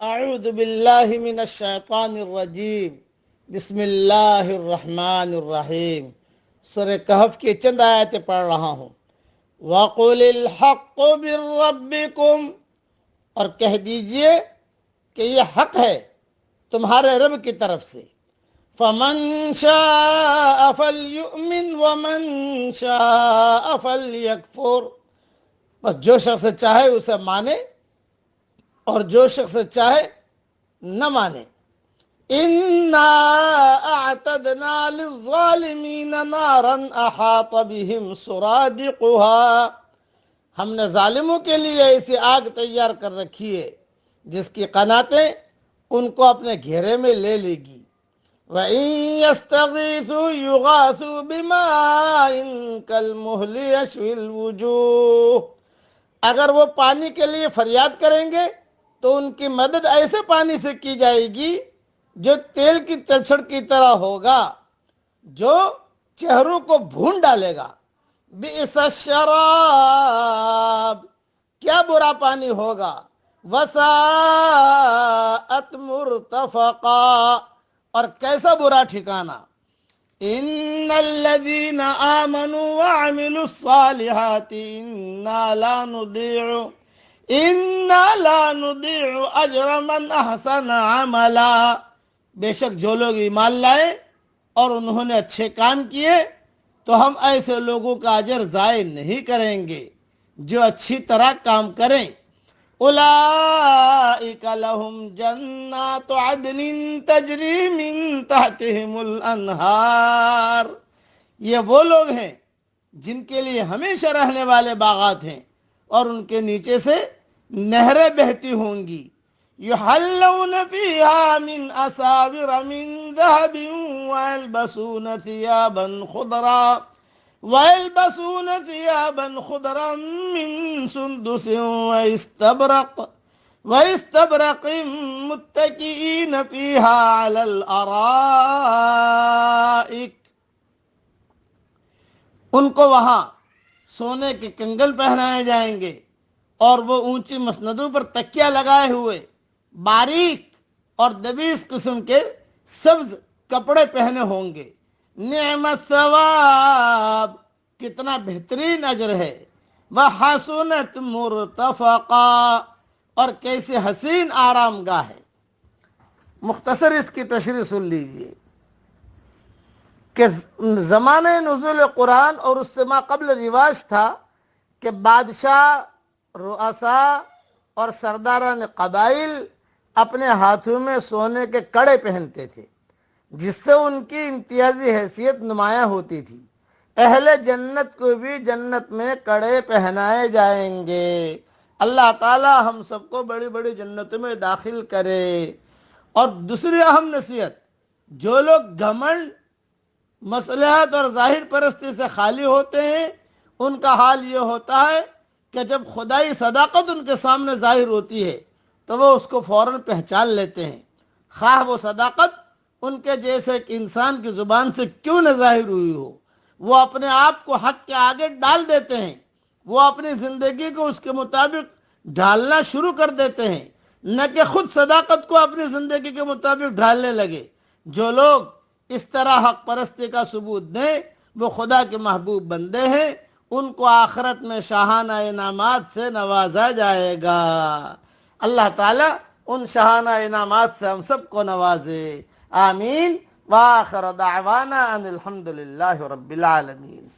اعوذ باللہ من الشیطان الرجیم بسم اللہ الرحمن الرحیم۔ سورہ کہف کی چند آیتیں پڑھ رہا ہوں۔ وَقُلِ الْحَقُّ مِن رَبِّكُمْ، اور کہہ دیجئے کہ یہ حق ہے تمہارے رب کی طرف سے۔ فَمَن شَاءَ فَلْيُؤْمِنْ وَمَن شَاءَ فَلْيَكْفُرْ، بس جو شخص چاہے اسے مانے اور جو شخص چاہے نہ مانے۔ اِنَّا أَعْتَدْنَا لِلظَّالِمِينَ نَارًا أَحَاطَ بِهِمْ سُرَادِقُهَا، ہم نے ظالموں کے لیے ایسی آگ تیار کر رکھی ہے جس کی قناتیں ان کو اپنے گھیرے میں لے لے گی۔ وَإِن يَسْتَغِيثُوا يُغَاثُوا بِمَاءٍ كَالْمُهْلِ يَشْوِي الْوُجُوهَ، اگر وہ پانی کے لیے فریاد کریں گے تو ان کی مدد ایسے پانی سے کی جائے گی جو تیل کی تلچھڑ کی طرح ہوگا، جو چہروں کو بھون ڈالے گا۔ بئس الشراب، کیا برا پانی ہوگا۔ وساءت مرتفقا، اور کیسا برا ٹھکانہ۔ ان الذين آمنوا وعملوا الصالحات انا لا نضيع اجر من احسن عملا، بے شک جو لوگ ایمان لائے اور انہوں نے اچھے کام کیے تو ہم ایسے لوگوں کا اجر ضائع نہیں کریں گے جو اچھی طرح کام کریں۔ اولئک لهم جنات عدن تجری من تحتهم الانہار، یہ وہ لوگ ہیں جن کے لیے ہمیشہ رہنے والے باغات ہیں اور ان کے نیچے سے نہریں بہتی ہوں گی۔ یحلون فیہا من اساور من ذہب وَيَلْبَسُونَ ثِيَابًا خُضْرًا مِّن سُنْدُسٍ وَإِسْتَبْرَقٍ مُتَّكِئِينَ فِيهَا عَلَى الْأَرَائِكِ، ان کو وہاں سونے کے کنگن پہنائے جائیں گے اور وہ اونچی مسندوں پر تکیہ لگائے ہوئے باریک اور دبیس قسم کے سبز کپڑے پہنے ہوں گے۔ نعم الثواب، کتنا بہترین اجر ہے۔ وحسنت مرتفقا، اور کیسے حسین آرام گاہ ہے۔ مختصر اس کی تشریح سن لیجئے کہ زمانہ نزول قرآن اور اس سے ما قبل رواج تھا کہ بادشاہ، رؤساء اور سرداران قبائل اپنے ہاتھوں میں سونے کے کڑے پہنتے تھے جس سے ان کی امتیازی حیثیت نمایاں ہوتی تھی۔ اہل جنت کو بھی جنت میں کڑے پہنائے جائیں گے۔ اللہ تعالی ہم سب کو بڑی بڑی جنتوں میں داخل کرے۔ اور دوسری اہم نصیحت، جو لوگ گھمنڈ، مصلحت اور ظاہر پرستی سے خالی ہوتے ہیں ان کا حال یہ ہوتا ہے کہ جب خدائی صداقت ان کے سامنے ظاہر ہوتی ہے تو وہ اس کو فوراً پہچان لیتے ہیں، خواہ وہ صداقت ان کے جیسے ایک انسان کی زبان سے کیوں نہ ظاہر ہوئی ہو۔ وہ اپنے آپ کو حق کے آگے ڈال دیتے ہیں، وہ اپنی زندگی کو اس کے مطابق ڈھالنا شروع کر دیتے ہیں، نہ کہ خود صداقت کو اپنی زندگی کے مطابق ڈھالنے لگے۔ جو لوگ اس طرح حق پرستی کا ثبوت دیں وہ خدا کے محبوب بندے ہیں، ان کو آخرت میں شاہانہ انعامات سے نوازا جائے گا۔ اللہ تعالیٰ ان شاہانہ انعامات سے ہم سب کو نوازے، آمین۔ وآخر دعوانا ان الحمد للہ رب العالمین۔